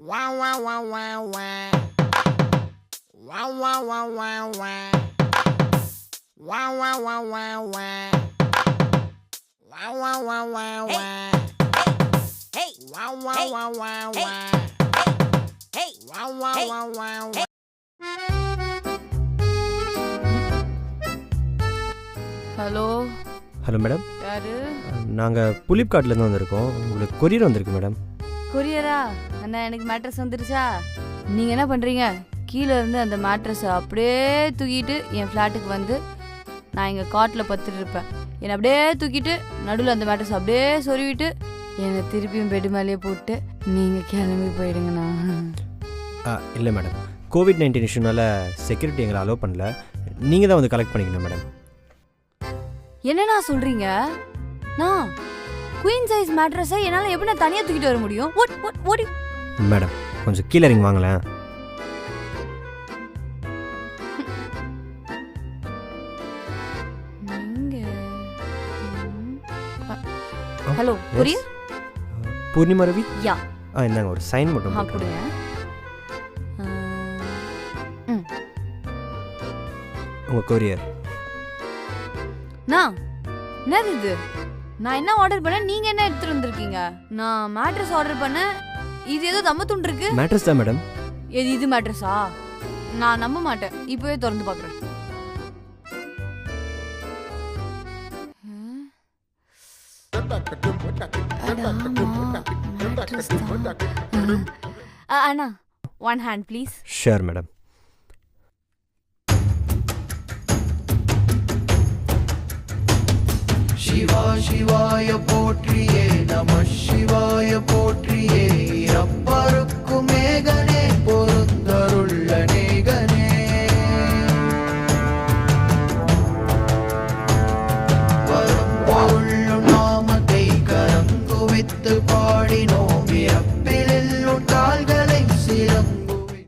Wow, wow, wow, wow, wow. Wow, wow, wow, wow, wow. Wow, wow, wow, wow, wow. Wow, wow, wow, wow, wow. Hey, Wow, wow, wow, wow, wow. hey, Wow, wow, wow, wow, wow. Hello hello madam, யாரு? நாங்கள் புலிப்காட்லேருந்து வந்திருக்கோம். உங்களுக்கு courier வந்திருக்கு madam. கொரியரா? அண்ணா எனக்கு mattress வந்துருச்சா? நீங்கள் என்ன பண்ணுறீங்க? கீழே இருந்து அந்த மேட்ரஸை அப்படியே தூக்கிட்டு என் ஃப்ளாட்டுக்கு வந்து நான் எங்கள் காட்டில் பத்துட்டு இருப்பேன். என்னை அப்படியே தூக்கிட்டு நடுவில் அந்த மேட்ரஸ் அப்படியே சொருவிட்டு என்னை திருப்பியும் பெட் மேலேயே போட்டு நீங்கள் கிளம்பி போயிடுங்கண்ணா. இல்லை மேடம், கோவிட்-19 இஷ்யூனால செக்யூரிட்டி எங்களை அலோவ் பண்ணல. நீங்கள் தான் வந்து கலெக்ட் பண்ணிக்கணும் மேடம். என்னண்ணா சொல்கிறீங்க? நான் குயின் சைஸ் மேட்ரஸை என்னால் எப்படி நான் தனியாக தூக்கிட்டு வர முடியும்? ஓடி மேடம், கொஞ்சம் கீழே இறங்கி வாங்களேன். Hello, courier? Purnima Ravi? Yeah. இந்தாங்க ஒரு சைன் மட்டும் கொடுங்க. உங்கள் கொரியர். என்னது இது? நான் என்ன ஆர்டர் பண்ண, நீங்க என்ன எடுத்துட்டு வந்திருக்கீங்க? நான் மேட்ரஸ் ஆர்டர் பண்ண, இது ஏதோ தம்ம துண்டு இருக்கு. மேட்ரஸ் தான் மேடம். இது மேட்ரஸா? நான் நம்ப மாட்டேன். இப்பவே திறந்து பார்க்கறேன். அண்ணா, one hand please. Sure madam. Shiva சிவாய போற்றியே நம சிவாய போற்றியே அப்பருக்கு மேகனே பொருந்தருள்ள நேகனே வரம்பொருள் நாமத்தை கரம் குவித்து பாடினோம் இறப்பிலும் கால்களை சிறங்குவி.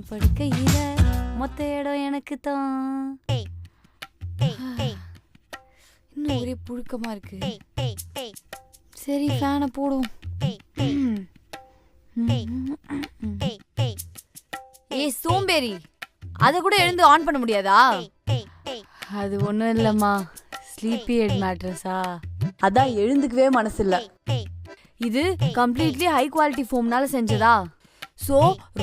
படுக்கையில மொத்த இடம் எனக்கு தான். இன்னும் ஒரே புழுக்கமா இருக்கு. சரி, ஃபேனை போடும். ஏய் சோம்பேறி, அதை கூட எழுந்து ஆன் பண்ண முடியாதா? அது ஒண்ணும் இல்லம்மா, ஸ்லீப்பி ஹெட் மேட்ரஸா, அதான் எழுந்துக்கவே மனசு இல்ல. இது கம்ப்ளீட்லி ஹை குவாலிட்டி ஃபோம்னால செஞ்சதா, சோ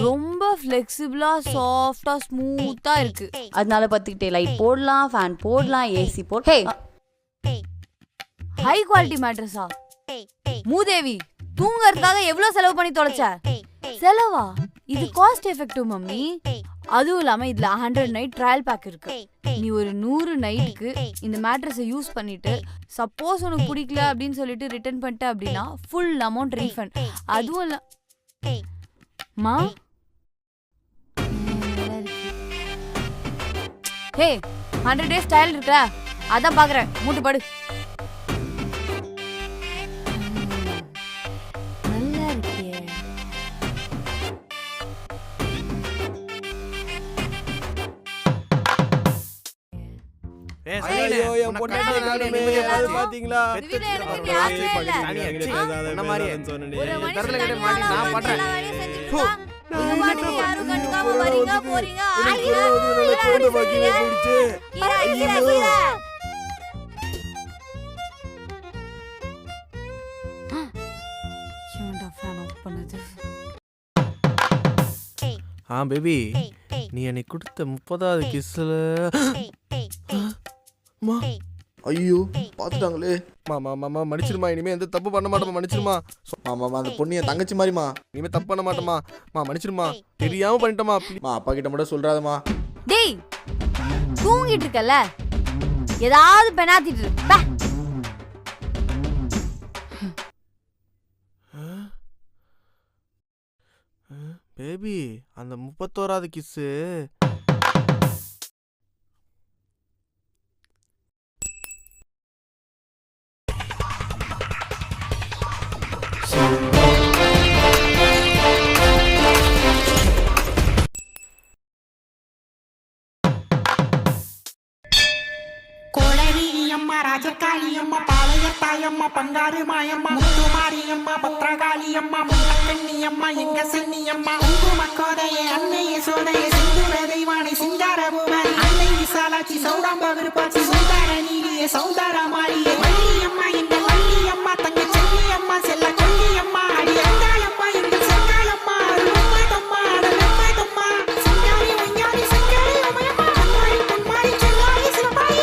ரொம்ப ஃப்ளெக்சிபிளா சாஃப்டா ஸ்மூத்தா இருக்கு. அதனால பத்துக்கிட்டே லைட் போடலாம், ஃபேன் போடலாம், ஏசி போட். ஹை குவாலிட்டி மேட்ரஸா? மூதேவி, தூங்கறதுக்காக எவ்வளவு செலவு பண்ணி தொலைச்ச? செலவா? இது காஸ்ட் எஃபெக்டிவ் மம்மி. அதுவும் இல்லாம இதுல 100 நைட் ட்ரையல் பேக் இருக்கு. நீ ஒரு 100 நைட்டுக்கு இந்த மேட்ரஸை யூஸ் பண்ணிட்டு சப்போஸ் உனக்கு பிடிக்கல அப்படின்னு சொல்லிட்டு ரிட்டர்ன் பண்ணிட்ட அப்படின்னா ஃபுல் அமௌண்ட் ரீஃபண்ட். அதுவும் இல்ல மா. ஹே, 100 டேஸ் ட்ரையல் இருக்கா, அதான் பாக்குறேன். மூட்டு படு. நல்லா இருக்கே. ஐயோ, என் பொண்டாட்டி காணுமே, அது பாத்தீங்களா? பேபி, நீ எனக்கு கொடுத்த 30வது கிஸ்ல ஐயோ பார்த்துட்டாங்களே. மாமா மன்னிச்சிருமா, இனிமே எந்த தப்பு பண்ண மாட்டோமா, மன்னிச்சிருமா. மாமா அந்த பொண்ணு என் தங்கச்சி மாதிரிமா, இனிமே தப்பு பண்ண மாட்டோமா. மன்னிச்சிருமா, தெரியாம பண்ணிட்டோமா. அப்பா கிட்ட மட்டும் சொல்றாதம்மா. டேய், தூங்கிட்டு இருக்கல, ஏதாவது பெனாத்திட்டு இரு. பேபி அந்த 31வது கிஸ்ஸு கோளரியம்மா ராஜகாளியம்மா பாளையத்தாயம்மா பங்காரு மாயம்மா முத்துமாரியம்மா பத்ரகாளியம்மா முத்தக்கண்ணியம்மா எங்க சென்னியம்மா குங்குமக்கோதையே அன்னைய சோதைய சிந்துர தெய்வானை சிங்கார பூமாரி அன்னை விசாலாட்சி சௌடாம்ப விருப்பாச்சி சௌதார நீலிய சௌதார மாரியே வள்ளியம்மா எங்க வள்ளியம்மா தங்க செல்லியம்மா செல்ல கொல்லியம்மா அடி அங்காளம்மா எங்க செங்காளம்மா அருளம்மா தம்மா அடலம்மா தம்மா சிங்காரி வஞ்சாரி சிங்காரி அமயம்மா அம்மாரி பொன்மாரி செல்லாரி சிவபாரி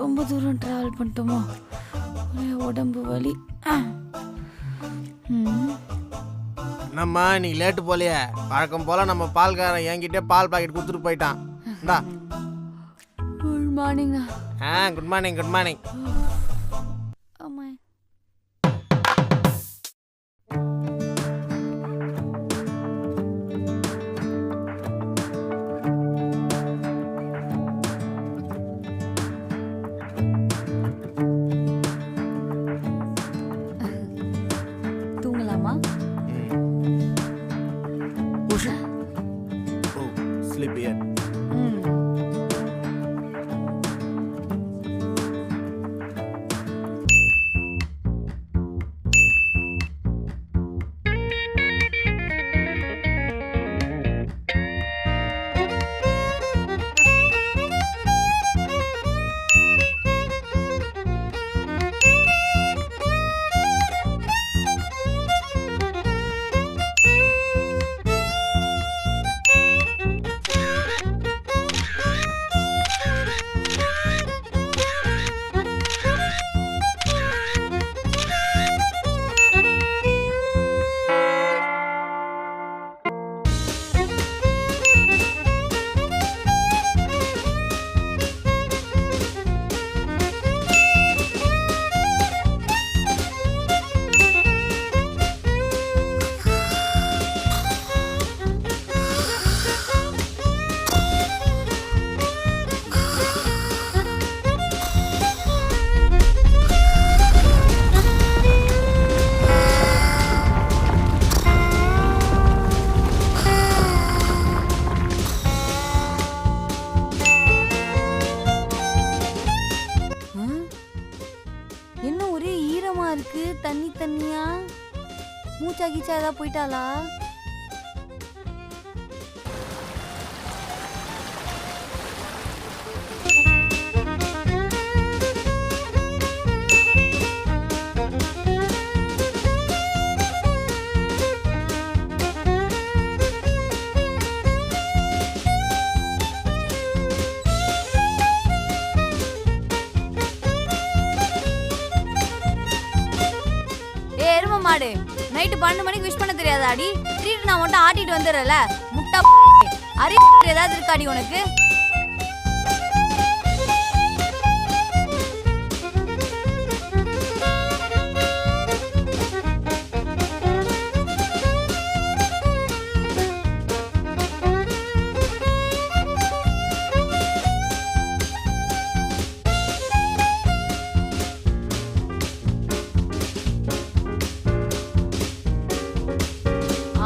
ரொம்ப தூரம் ட்ராவல் பண்ணிட்டோமோ, ஒரே உடம்பு வலி. நம்ம இன்னைக்கு லேட்டு போலையே, வழக்கம் போல நம்ம பால்காரன் என்கிட்ட பால் பாக்கெட் கொடுத்துட்டு போயிட்டான். இந்தா. குட் மார்னிங்ண்ணா. Good morning good morning. ஆமா. தூங்கலாமா? Oh sleep yet. என்ன ஒரே ஈரமா இருக்கு, தண்ணி தண்ணியா? மூச்சா கீச்சா ஏதாவது போயிட்டாளா? மாடு நைட்டு 12 மணிக்கு விஷ் பண்ண தெரியாதாடி? திருட்டு நான் மட்டும் ஆட்டிட்டு வந்துடுறல முட்டா அறிவு ஏதாவது இருக்காடி உனக்கு?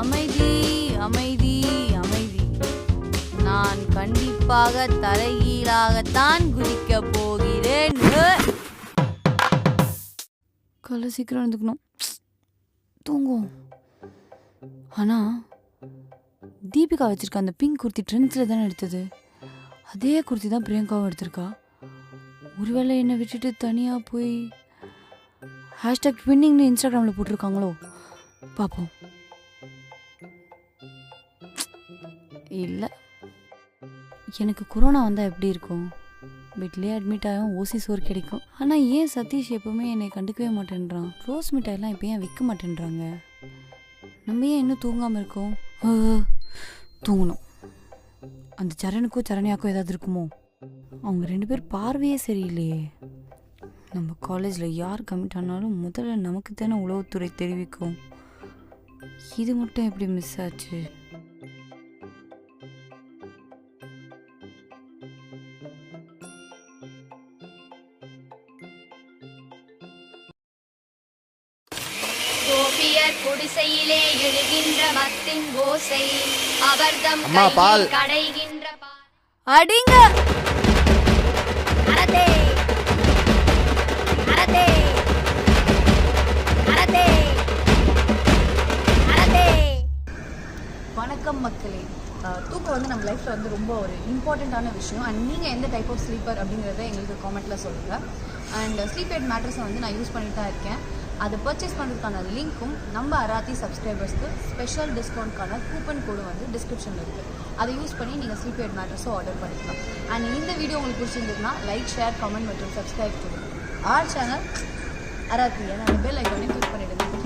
அமைதி அமைதி அமைதி. நான் கண்டிப்பாக தலைகீழாகத்தான் குதிக்க போகிறேன். காலை சீக்கிரம் எழுந்துக்கணும், தூங்கும். ஆனா தீபிகா வச்சிருக்க அந்த பிங்க் குர்த்தி ட்ரெண்ட்ஸில் தானே எடுத்தது. அதே குர்த்தி தான் பிரியங்காவும் எடுத்திருக்கா. ஒருவேளை என்னை விட்டுட்டு தனியாக போய் #ட்வின்னிங்னு இன்ஸ்டாகிராமில் போட்டிருக்காங்களோ? பார்ப்போம். இல்லை, எனக்கு கொரோனா வந்தால் எப்படி இருக்கும்? பெட்லேயே அட்மிட் ஆகும், ஓசி சோறு கிடைக்கும். ஆனால் ஏன் சதீஷ் எப்பவுமே என்னை கண்டுக்கவே மாட்டேன்றான்? ரோஸ் மிட்டாயெல்லாம் இப்போ ஏன் விற்க மாட்டேன்றாங்க? நம்ம ஏன் இன்னும் தூங்காமல் இருக்கோம்? தூங்கணும். அந்த சரணுக்கோ சரணியாக்கோ ஏதாவது இருக்குமோ? அவங்க 2 பேர் பார்வையே சரியில்லையே. நம்ம காலேஜில் யார் கமிட் ஆனாலும் முதல்ல நமக்கு தானே உளவுத்துறை தெரிவிக்கும். இது மட்டும் எப்படி மிஸ் ஆச்சு? கோபியர் குடிசையிலே எழுகின்ற மத்தின் ஓசை அவர்தம் அம்மா, பால். கடைகின்ற அடிங்க. அரதே அரதே அரதே அரதே. வணக்கம் மக்களே. தூக்கம் வந்து நம்ம லைஃப்பில் வந்து ரொம்ப ஒரு இம்பார்ட்டண்ட்டான விஷயம். அண்ட் நீங்கள் எந்த டைப் ஆஃப் ஸ்லீப்பர் அப்படிங்கிறத எங்களுக்கு காமெண்ட்டில் சொல்லுங்கள். அண்ட் ஸ்லீப் எய்ட் மேட்ரஸை வந்து நான் யூஸ் பண்ணிட்டு தான் இருக்கேன். அதை பர்ச்சேஸ் பண்ணுறதுக்கான லிங்க்கும் நம்ம அராத்தி சப்ஸ்கிரைபர்ஸ்க்கு ஸ்பெஷல் டிஸ்கவுண்ட்கான கூப்பன் கோடும் வந்து டிஸ்கிரிப்ஷனில் இருக்குது. அதை யூஸ் பண்ணி நீங்கள் ஸ்லீப் எய்ட் மேட்ரஸும் ஆர்டர் பண்ணிக்கலாம். அண்ட் இந்த வீடியோ உங்களுக்கு பிடிச்சிருந்ததுன்னா லைக், ஷேர், கமெண்ட் மற்றும் சப்ஸ்கிரைப் பண்ணுங்கள். ஆர் சேனல் அராத்தி அந்த பெல் ஐக்கானையும் கிளிக் பண்ணிவிடுங்க.